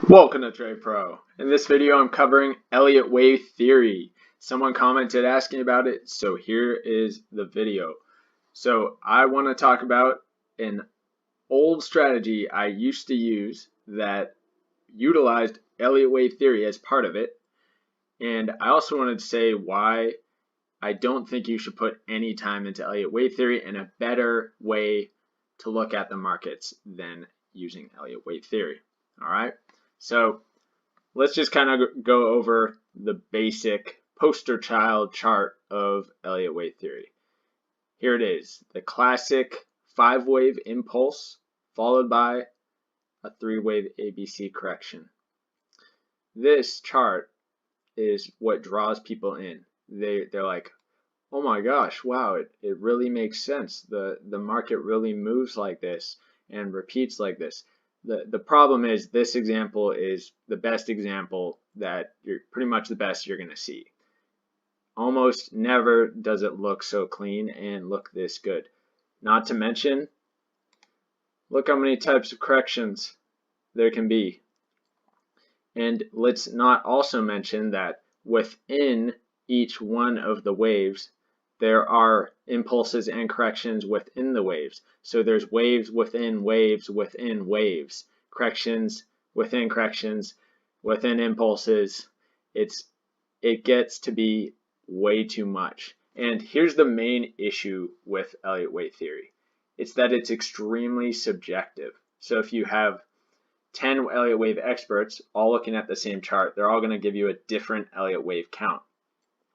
Welcome to Trade Pro. In this video, I'm covering Elliott wave theory. Someone commented asking about it, so here is the video. So I want to talk about an old strategy I used to use that utilized Elliott wave theory as part of it. And I also wanted to say why I don't think you should put any time into Elliott wave theory and a better way to look at the markets than using Elliott wave theory. All right. So let's just kind of go over the basic poster child chart of Elliott wave theory. Here it is, the classic 5-wave impulse followed by a 3-wave ABC correction. This chart is what draws people in. They're like, oh my gosh, wow, it really makes sense. The market really moves like this and repeats like this. The problem is this example is the best example that you're pretty much the best you're going to see. Almost never does it look so clean and look this good. Not to mention, look how many types of corrections there can be. And let's not also mention that within each one of the waves, there are impulses and corrections within the waves. So there's waves within waves within waves, corrections within corrections, within impulses. It gets to be way too much. And here's the main issue with Elliott wave theory. It's that it's extremely subjective. So if you have 10 Elliott wave experts all looking at the same chart, they're all going to give you a different Elliott wave count,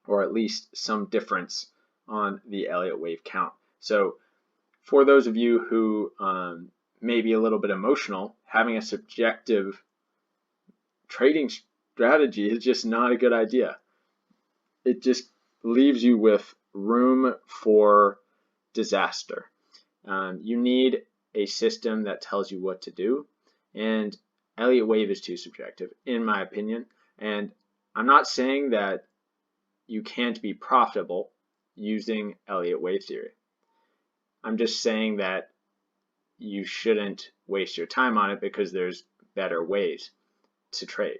or at least some difference on the Elliott wave count. So for those of you who may be a little bit emotional, having a subjective trading strategy is just not a good idea. It just leaves you with room for disaster. You need a system that tells you what to do, and Elliott wave is too subjective, in my opinion. And I'm not saying that you can't be profitable using Elliott wave theory. I'm just saying that you shouldn't waste your time on it because there's better ways to trade.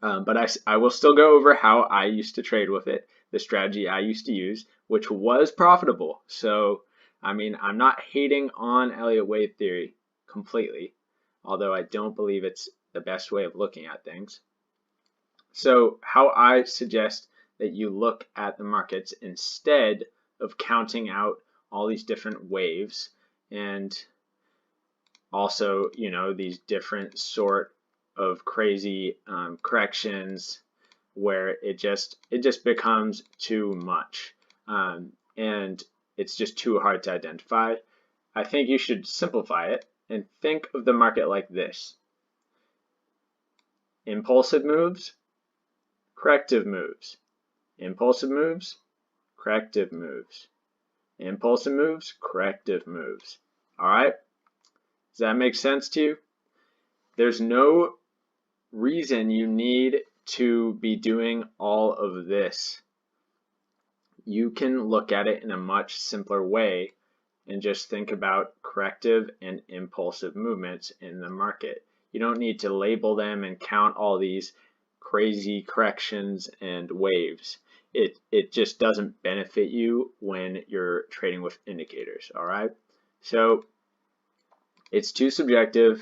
But I will still go over how I used to trade with it, the strategy I used to use, which was profitable. So, I mean, I'm not hating on Elliott wave theory completely, although I don't believe it's the best way of looking at things. So how I suggest that you look at the markets instead of counting out all these different waves and also, these different sort of crazy corrections where it just becomes too much and it's just too hard to identify. I think you should simplify it and think of the market like this: impulsive moves, corrective moves, impulsive moves, corrective moves, impulsive moves, corrective moves. All right? Does that make sense to you? There's no reason you need to be doing all of this. You can look at it in a much simpler way and just think about corrective and impulsive movements in the market. You don't need to label them and count all these crazy corrections and waves. It just doesn't benefit you when you're trading with indicators. All right, so it's too subjective.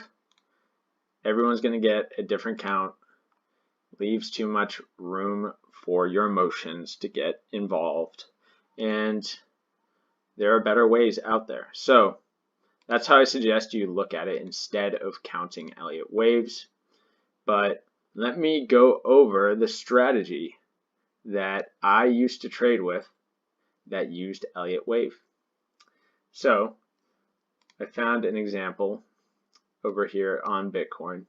Everyone's going to get a different count. Leaves too much room for your emotions to get involved, and there are better ways out there. So that's how I suggest you look at it instead of counting Elliott waves. But let me go over the strategy that I used to trade with that used Elliott wave. So I found an example over here on Bitcoin,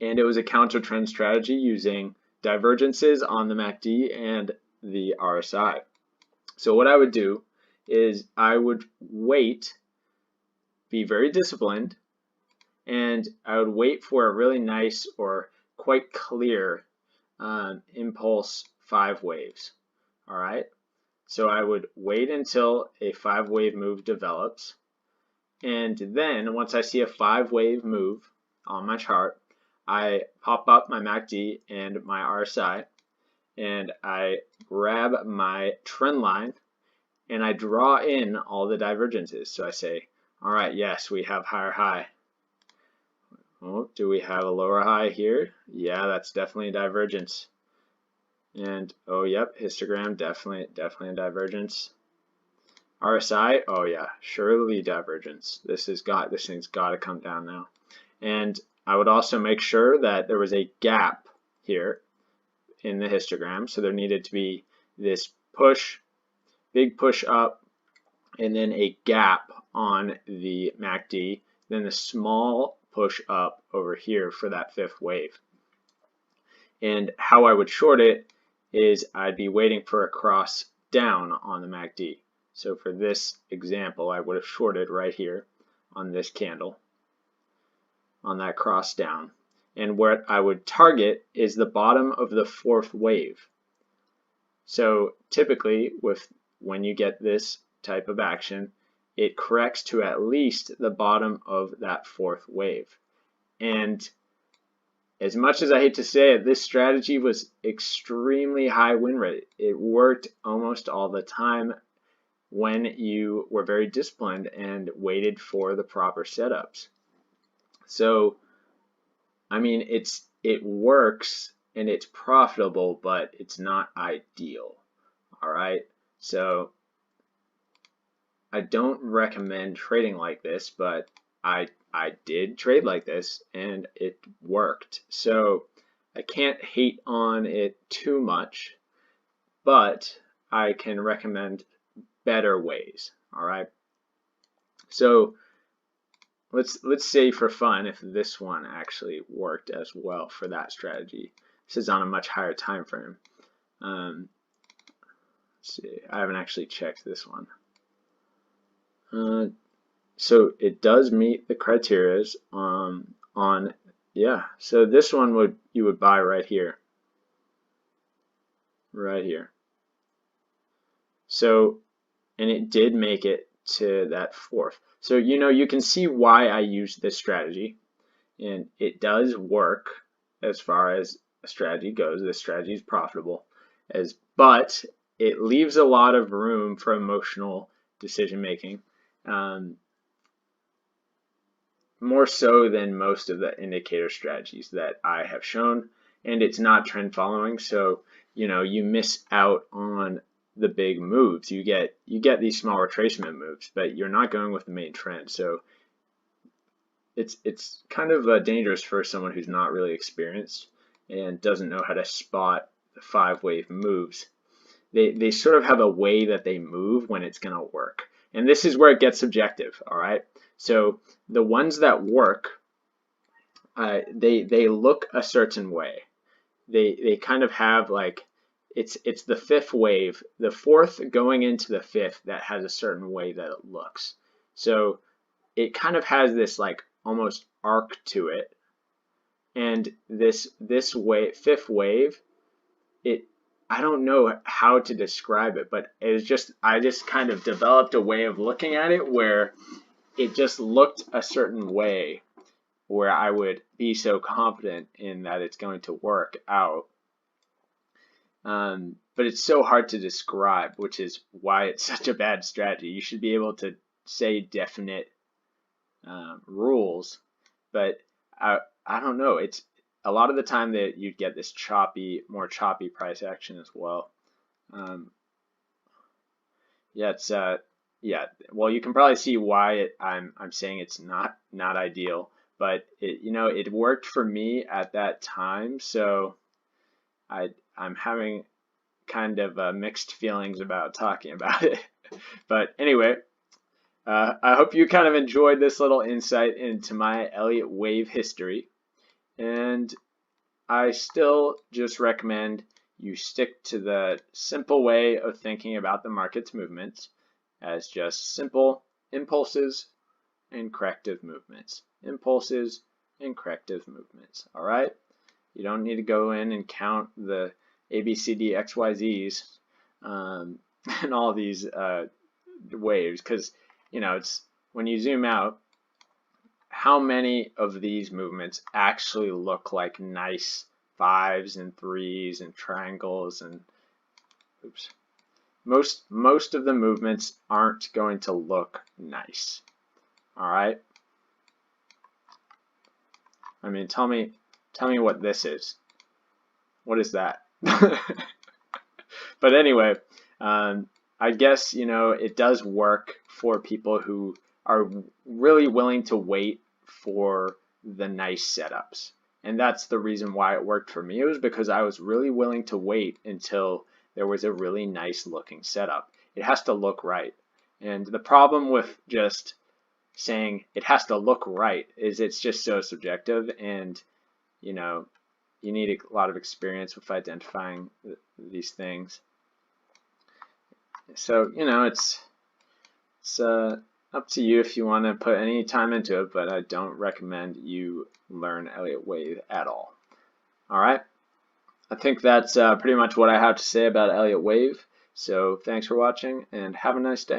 and it was a counter trend strategy using divergences on the MACD and the RSI. So what I would do is I would wait, be very disciplined, and I would wait for a really nice or quite clear impulse 5 waves. All right, so I would wait until a 5-wave move develops, and then once I see a 5-wave move on my chart, I pop up my MACD and my RSI, and I grab my trend line and I draw in all the divergences. So I say, all right, yes, we have higher high. Oh, do we have a lower high here? Yeah, that's definitely a divergence. And oh, yep, histogram, definitely a divergence. RSI, oh yeah, surely divergence. This thing's got to come down now. And I would also make sure that there was a gap here in the histogram. So there needed to be this push, big push up, and then a gap on the MACD, then the small push up over here for that fifth wave. And how I would short it is I'd be waiting for a cross down on the MACD. So for this example, I would have shorted right here on this candle, on that cross down. And what I would target is the bottom of the fourth wave. So typically, when you get this type of action, it corrects to at least the bottom of that fourth wave. And as much as I hate to say it, this strategy was extremely high win rate. It worked almost all the time when you were very disciplined and waited for the proper setups. So, I mean, it works and it's profitable, but it's not ideal. All right. So I don't recommend trading like this, but I did trade like this and it worked. So I can't hate on it too much, but I can recommend better ways. All right. So let's say for fun if this one actually worked as well for that strategy. This is on a much higher time frame. Let's see, I haven't actually checked this one. So it does meet the criteria yeah. So this one you would buy right here. Right here. So, and it did make it to that fourth. So, you can see why I use this strategy, and it does work as far as a strategy goes. This strategy is profitable, but it leaves a lot of room for emotional decision making, more so than most of the indicator strategies that I have shown, and it's not trend following. So, you miss out on the big moves. You get these small retracement moves, but you're not going with the main trend. So it's kind of dangerous for someone who's not really experienced and doesn't know how to spot the 5-wave moves. They sort of have a way that they move when it's going to work. And this is where it gets subjective, all right? So the ones that work, they look a certain way. They kind of have like, it's the fifth wave, the fourth going into the fifth that has a certain way that it looks. So it kind of has this like almost arc to it. And this fifth wave, I don't know how to describe it, but I just kind of developed a way of looking at it where it just looked a certain way where I would be so confident in that it's going to work out. But it's so hard to describe, which is why it's such a bad strategy. You should be able to say definite rules, but I don't know. It's a lot of the time that you'd get this more choppy price action as well. Well, you can probably see why I'm saying it's not ideal, but it worked for me at that time, so I'm having kind of mixed feelings about talking about it. But anyway, I hope you kind of enjoyed this little insight into my Elliott wave history, and I still just recommend you stick to the simple way of thinking about the market's movements as just simple impulses and corrective movements. Impulses and corrective movements. All right? You don't need to go in and count the ABCD XYZs and all these waves, because it's when you zoom out, how many of these movements actually look like nice 5s and 3s and triangles and oops. Most of the movements aren't going to look nice. All right? I mean, tell me what this is. What is that? But anyway, I guess, you know, it does work for people who are really willing to wait for the nice setups. And that's the reason why it worked for me. It was because I was really willing to wait until there was a really nice looking setup. It has to look right. And the problem with just saying it has to look right is it's just so subjective, and you know, you need a lot of experience with identifying these things. So, you know, it's up to you if you want to put any time into it, but I don't recommend you learn Elliot Wave at all. All right, I think that's pretty much what I have to say about Elliot Wave. So thanks for watching and have a nice day.